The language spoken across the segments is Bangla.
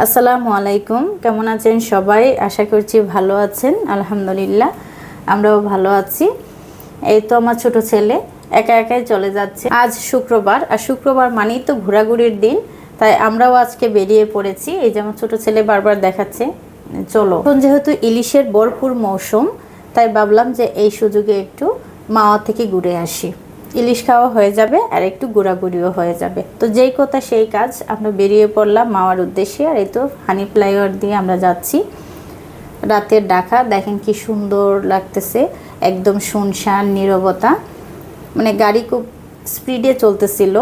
আসসালামু আলাইকুম, কেমন আছেন সবাই? আশা করছি ভালো আছেন। আলহামদুলিল্লাহ আমরাও ভালো আছি। এই তো আমার ছোট ছেলে একা একাই চলে যাচ্ছে। আজ শুক্রবার, আর শুক্রবার মানেই তো ঘোরাঘুরির দিন, তাই আমরাও আজকে বেরিয়ে পড়েছি। এই যে আমার ছোট ছেলে বারবার দেখাচ্ছে চলো। এখন যেহেতু ইলিশের ভরপুর মৌসুম, তাই ভাবলাম যে এই সুযোগে একটু মাওয়া থেকে ঘুরে আসি। ইলিশ খাওয়া হয়ে যাবে আর একটু ঘোরাঘুরিও হয়ে যাবে। তো যেই কথা সেই কাজ, আমরা বেরিয়ে পড়লাম মাওয়ার উদ্দেশ্যে। আর এই তো হানি ফ্লাইওভার দিয়ে আমরা যাচ্ছি। রাতের ঢাকা দেখেন কি সুন্দর লাগতেছে, একদম শুনশান নীরবতা, মানে গাড়ি খুব স্পিডে চলতেছিল,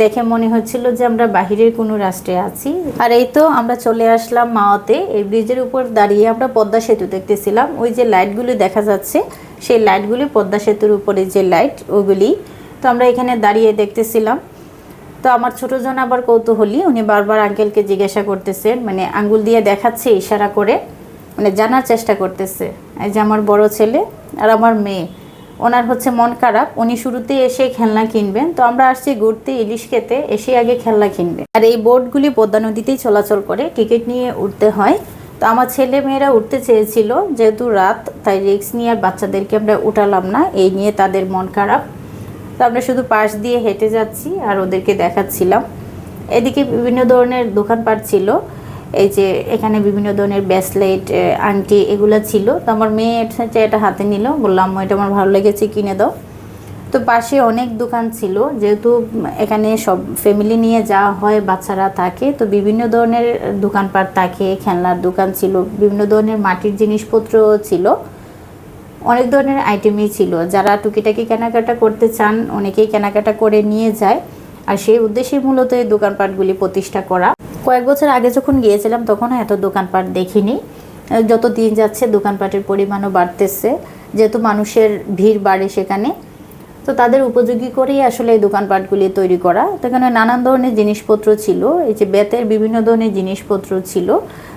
দেখে মনে হচ্ছিল যে আমরা বাহিরের কোনো রাষ্ট্রে আছি। আর এই তো আমরা চলে আসলাম মাওয়াতে। এই ব্রিজের উপর দাঁড়িয়ে আমরা পদ্মা সেতু দেখতেছিলাম। ওই যে লাইটগুলি দেখা যাচ্ছে, সেই লাইটগুলি পদ্মা সেতুর উপরে যে লাইট, ওগুলি তো আমরা এখানে দাঁড়িয়ে দেখতেছিলাম। তো আমার ছোটো জন আবার কৌতূহলী, উনি বারবার আঙ্কেলকে জিজ্ঞাসা করতেছেন, মানে আঙ্গুল দিয়ে দেখাচ্ছে ইশারা করে, মানে জানার চেষ্টা করতেছে। এই যে আমার বড় ছেলে আর আমার মেয়ে, ওনার হচ্ছে মন খারাপ, উনি শুরুতে এসে খেলনা কিনবেন। তো আমরা আসছি ঘুরতে, ইলিশ খেতে, এসে আগে খেলনা কিনবে। আর এই বোটগুলি পদ্মা নদীতেই চলাচল করে, টিকিট নিয়ে উঠতে হয়। তো আমার ছেলে মেয়েরা উঠতে চেয়েছিল, যেহেতু রাত, তাই রিস্ক নিয়ে আর বাচ্চাদেরকে আমরা উঠালাম না, এই নিয়ে তাদের মন খারাপ। তো আমরা শুধু পাশ দিয়ে হেঁটে যাচ্ছি আর ওদেরকে দেখাচ্ছিলাম। এদিকে বিভিন্ন ধরনের দোকানপাট ছিল। এই যে এখানে বিভিন্ন ধরনের ব্রেসলেট, আংটি এগুলো ছিল। তো আমার মেয়ে এটা হাতে নিল, বললাম এটা আমার ভালো লেগেছে, কিনে দাও। তো পাশে অনেক দোকান ছিল, যেহেতু এখানে সব ফ্যামিলি নিয়ে যাওয়া হয়, বাচ্চারা থাকে, তো বিভিন্ন ধরনের দোকানপাট থাকে, খেলনার দোকান ছিল, বিভিন্ন ধরনের মাটির জিনিসপত্র ছিল, অনেক ধরনের আইটেমই ছিল। যারা টুকিটাকি কেনাকাটা করতে চান অনেকেই কেনাকাটা করে নিয়ে যায়। আর সেই উদ্দেশ্যে মূলত এই দোকানপাটগুলি প্রতিষ্ঠা করা। কয়েক বছর আগে যখন গিয়েছিলাম তখন এত দোকানপাট দেখিনি। যত দিন যাচ্ছে দোকানপাটের পরিমাণও বাড়তেছে, যেহেতু মানুষের ভিড় বাড়ে সেখানে, তো তাদের উপযোগী করেই আসলে এই দোকানপাটগুলি তৈরি করা। তো এখানে নানান ধরনের জিনিসপত্র ছিল, এই যে বেতের বিভিন্ন ধরনের জিনিসপত্র ছিল।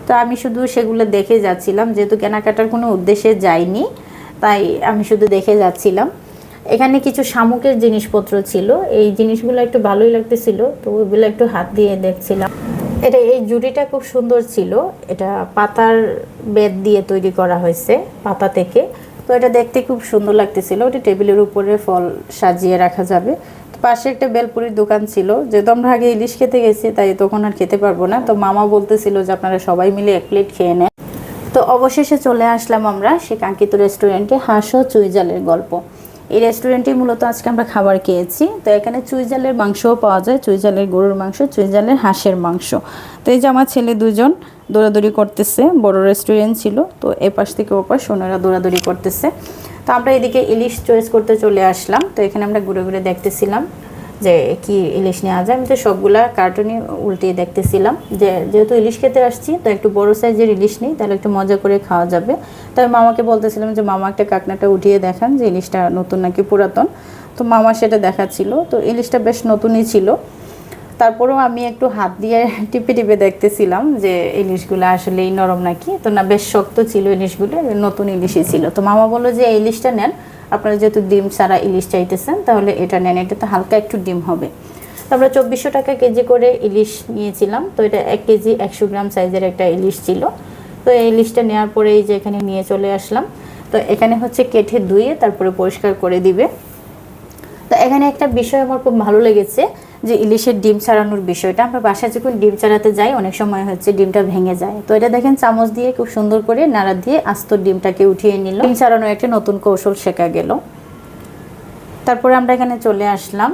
তো আমি শুধু সেগুলো দেখে যাচ্ছিলাম, যেহেতু কেনাকাটার কোনো উদ্দেশ্যে যাইনি, তাই আমি শুধু দেখে যাচ্ছিলাম। এখানে কিছু শামুকের জিনিসপত্র ছিল, এই জিনিসগুলো একটু ভালোই লাগতেছিল, তো ওইগুলো একটু হাত দিয়ে দেখছিলাম। এই জুড়িটা খুব সুন্দর ছিল, এটা পাতার বেত দিয়ে তৈরি করা হয়েছে, পাতা থেকে। তো এটা দেখতে খুব সুন্দর লাগতেছিল, ওটা টেবিলের উপরে ফল সাজিয়ে রাখা যাবে। তো পাশে একটা বেলপুরির দোকান ছিল, যেহেতু আমরা আগে ইলিশ খেতে গেছি তাই তখন আর খেতে পারবো না। তো মামা বলতেছিল যে আপনারা সবাই মিলে এক প্লেট খেয়ে নেন। তো অবশেষে চলে আসলাম আমরা সে কাঙ্ক্ষিত রেস্টুরেন্টে, হাঁস ও চুই জালের গল্প। এই রেস্টুরেন্টে মূলত আজকে আমরা খাবার খেয়েছি। তো এখানে চুই জালের মাংসও পাওয়া যায়, চুই জালের গরুর মাংস, চুই জালের হাঁসের মাংস। তো এই যে আমার ছেলে দুজন দৌড়াদৌড়ি করতেছে, বড় রেস্টুরেন্ট ছিল, তো এপাশ থেকে ওপাশ ওনারা দৌড়াদৌড়ি করতেছে। তো আমরা এদিকে ইলিশ চয়েস করতে চলে আসলাম। তো এখানে আমরা ঘুরে ঘুরে দেখতেছিলাম যে কি ইলিশ নেওয়া যায়। আমি তো সবগুলা কার্টুনই উল্টিয়ে দেখতেছিলাম, যে যেহেতু ইলিশ খেতে আসছি তো একটু বড় সাইজের ইলিশ নেই, তাহলে একটু মজা করে খাওয়া যাবে। তাই মামাকে বলতেছিলাম যে মামা একটা কাকনাটা উঠিয়ে দেখান যে ইলিশটা নতুন নাকি পুরাতন। তো মামা সেটা দেখাচ্ছিল, তো ইলিশটা বেশ নতুনই ছিল। তারপরেও আমি একটু হাত দিয়ে টিপে টিপে দেখতেছিলাম যে ইলিশগুলো আসলেই নরম নাকি। তো না, বেশ শক্ত ছিল ইলিশগুলো, নতুন ইলিশই ছিল। তো মামা বললো যে এই ইলিশটা নেন, আপনারা যেহেতু ডিম ছাড়া ইলিশ চাইতেছেন তাহলে এটা নেন, এটাতে হালকা একটু ডিম হবে। তো আমরা 2400 টাকা কেজি করে ইলিশ নিয়েছিলাম। তো এটা 1 কেজি 100 গ্রাম সাইজের একটা ইলিশ ছিল। তো এই ইলিশটা নেওয়ার পরে এই যে এখানে নিয়ে চলে আসলাম। তো এখানে হচ্ছে কেটে ধুয়ে তারপরে পরিষ্কার করে দিবে। তো এখানে একটা বিষয় আমার খুব ভালো লেগেছে, যে ইলিশের ডিম ছাড়ানোর বিষয়টা। আমরা বাসায় যখন ডিম ছাড়াতে যাই অনেক সময় হচ্ছে ডিমটা ভেঙে যায়। তো এটা দেখেন চামচ দিয়ে খুব সুন্দর করে নাড়া দিয়ে আস্ত ডিমটাকে উঠিয়ে নিল। ডিম ছাড়ানোর একটা নতুন কৌশল শেখা গেল। তারপরে আমরা এখানে চলে আসলাম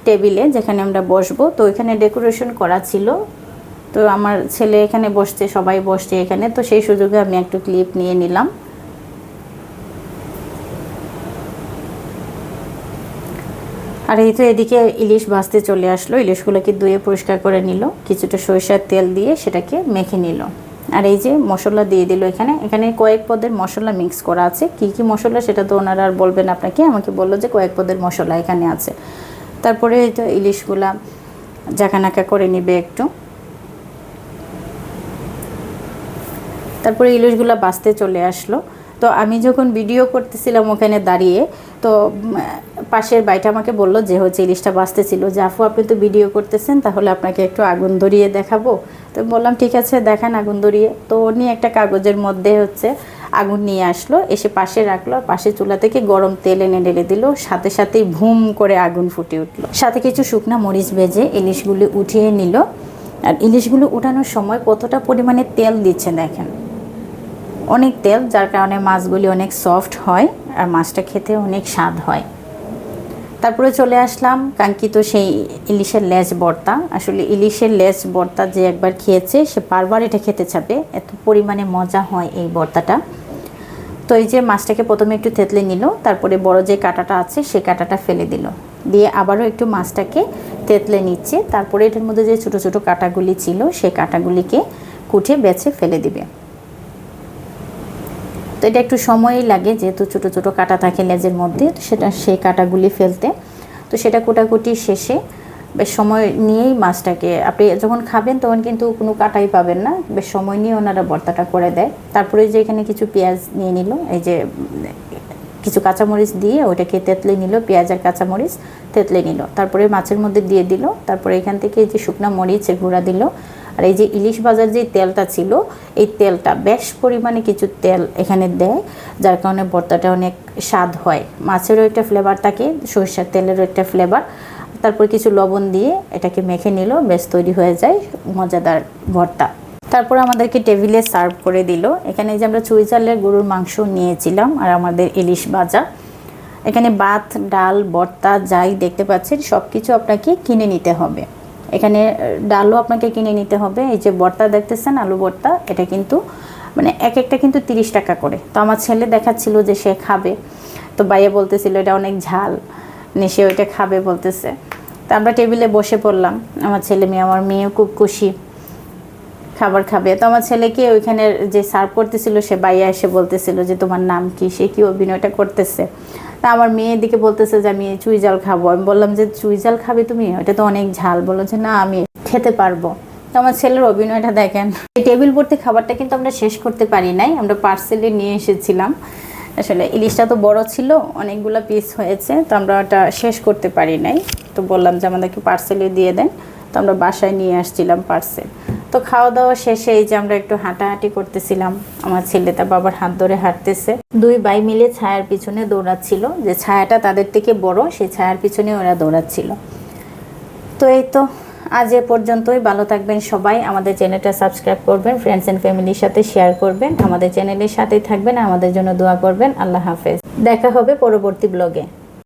টেবিলে, যেখানে আমরা বসবো। তো এখানে ডেকোরেশন করা ছিল, তো আমার ছেলে এখানে বসছে, সবাই বসছে এখানে। তো সেই সুযোগে আমি একটু ক্লিপ নিয়ে নিলাম। আর এই তো এদিকে ইলিশ ভাজতে চলে আসলো, ইলিশগুলোকে ধুয়ে পরিষ্কার করে নিল, কিছুটা সরিষার তেল দিয়ে সেটাকে মেখে নিল। আর এই যে মশলা দিয়ে দিল, এখানে কয়েক পদের মশলা মিক্স করা আছে। কি কি মশলা সেটা তো ওনারা আর বলবেন আপনাকে, আমাকে বললো যে কয়েক পদের মশলা এখানে আছে। তারপরে এই তো ইলিশগুলা জাকানাকা করে নিবে একটু। তারপরে ইলিশগুলা ভাজতে চলে আসলো। তো আমি যখন ভিডিও করতেছিলাম ওখানে দাঁড়িয়ে, তো পাশের ভাইটা আমাকে বললো যে হচ্ছে ইলিশটা ভাজতেছিল, যে আপু আপনি তো ভিডিও করতেছেন, তাহলে আপনাকে একটু আগুন ধরিয়ে দেখাবো। তো বললাম ঠিক আছে দেখান আগুন ধরিয়ে। তো উনি একটা কাগজের মধ্যে হচ্ছে আগুন নিয়ে আসলো, এসে পাশে রাখলো, পাশে চুলা থেকে গরম তেল এনে ঢেলে দিল, সাথে সাথেই ভুম করে আগুন ফুটে উঠলো। সাথে কিছু শুকনা মরিচ ভেজে ইলিশগুলি উঠিয়ে নিল। আর ইলিশগুলো উঠানোর সময় কতটা পরিমাণে তেল দিচ্ছে দেখেন, অনেক তেল, যার কারণে মাছগুলি অনেক সফট হয় আর মাছটা খেতে অনেক স্বাদ হয়। তারপরে চলে আসলাম কাঙ্ক্ষিত সেই ইলিশের লেজ ভর্তা। আসলে ইলিশের লেজ ভর্তা যে একবার খেয়েছে সে বারবার এটা খেতে চাবে, এত পরিমাণে মজা হয় এই ভর্তাটা। তো এই যে মাছটাকে প্রথমে একটু থেতলে নিল, তারপরে বড় যে কাঁটাটা আছে সেই কাঁটাটা ফেলে দিল, দিয়ে আবারও একটু মাছটাকে থেতলে নিচ্ছে। তারপরে এটার মধ্যে যে ছোট ছোট কাঁটাগুলি ছিল সেই কাঁটাগুলিকে কুটে বেছে ফেলে দিবে। তো এটা একটু সময়ই লাগে, যেহেতু ছোট ছোট কাঁটা থাকে লেজের মধ্যে, সেই কাঁটাগুলি ফেলতে। তো সেটা কোটাকুটি শেষে বেশ সময় নিয়েই মাছটাকে আপনি যখন খাবেন তখন কিন্তু কোনো কাটাই পাবেন না, বেশ সময় নিয়ে ওনারা ভর্তাটা করে দেয়। তারপরে যে এখানে কিছু পেঁয়াজ নিয়ে নিল, এই যে কিছু কাঁচামরিচ দিয়ে ওটাকে তেতলে নিল, পেঁয়াজ আর কাঁচামরিচ তেতলে নিল, তারপরে মাছের মধ্যে দিয়ে দিল। তারপরে এখান থেকে এই যে শুকনো মরিচের গুঁড়া দিল। আর এই যে ইলিশ ভাজার যে তেলটা ছিল, এই তেলটা বেশ পরিমাণে কিছু তেল এখানে দেয়, যার কারণে ভর্তাটা অনেক স্বাদ হয়। মাছেরও একটা ফ্লেভার থাকে, সরিষার তেলেরও একটা ফ্লেভার। তারপর কিছু লবণ দিয়ে এটাকে মেখে নিল, বেশ তৈরি হয়ে যায় মজাদার ভর্তা। তারপর আমাদেরকে টেবিলে সার্ভ করে দিল। এখানে যে আমরা চুই ঝালের গরুর মাংস নিয়েছিলাম আর আমাদের ইলিশ ভাজা। এখানে ভাত, ডাল, ভর্তা যাই দেখতে পাচ্ছেন সব কিছু আপনাকে কিনে নিতে হবে। এখানে ডালও আপনাকে কিনে নিতে হবে। এই যে ভর্তা দেখতেছেন আলু ভর্তা, এটা কিন্তু মানে এক একটা কিন্তু 30 টাকা করে। তো আমার ছেলে দেখাচ্ছিল যে সে খাবে, তো ভাইয়া বলতেছিল এটা অনেক ঝাল, সে ওইটা খাবে বলতেছে। তো আমরা টেবিলে বসে পড়লাম, আমার ছেলে মেয়ে, আমার মেয়েও খুব খুশি খাবার খাবে। তো আমার ছেলেকে ওইখানে যে সার্ভ করতেছিল সে ভাইয়া এসে বলতেছিল যে তোমার নাম কি, সে কি অভিনয়টা করতেছে। তা আমার মেয়ের দিকে বলতেছে যে আমি চুই ঝাল খাবো। আমি বললাম যে চুই ঝাল খাবে তুমি, ওটা তো অনেক ঝাল। বললো যে না আমি খেতে পারবো। তো আমার ছেলের অভিনয়টা দেখেন। এই টেবিল ভর্তি খাবারটা কিন্তু আমরা শেষ করতে পারি নাই, আমরা পার্সেলে নিয়ে এসেছিলাম। আসলে ইলিশটা তো বড় ছিল, অনেকগুলো পিস হয়েছে, তো আমরা ওটা শেষ করতে পারি নাই। তো বললাম যে আমাদেরকে পার্সেলে দিয়ে দেন, তো আমরা বাসায় নিয়ে আসছিলাম পার্সেল। তো খাওয়া দাওয়া শেষে এই যে আমরা একটু হাঁটাহাঁটি করতেছিলাম, আমার ছেলে তার বাবার হাত ধরে হাঁটতেছে। দুই ভাই মিলে ছায়ার পিছনে দৌড়াচ্ছিল, যে ছায়াটা তাদের থেকে বড় সেই ছায়ার পিছনে ওরা দৌড়াচ্ছিল। তো এই তো আজ এ পর্যন্তই। ভালো থাকবেন সবাই, আমাদের চ্যানেলটা সাবস্ক্রাইব করবেন, ফ্রেন্ডস অ্যান্ড ফ্যামিলির সাথে শেয়ার করবেন, আমাদের চ্যানেলের সাথেই থাকবেন, আমাদের জন্য দোয়া করবেন। আল্লাহ হাফেজ, দেখা হবে পরবর্তী ব্লগে।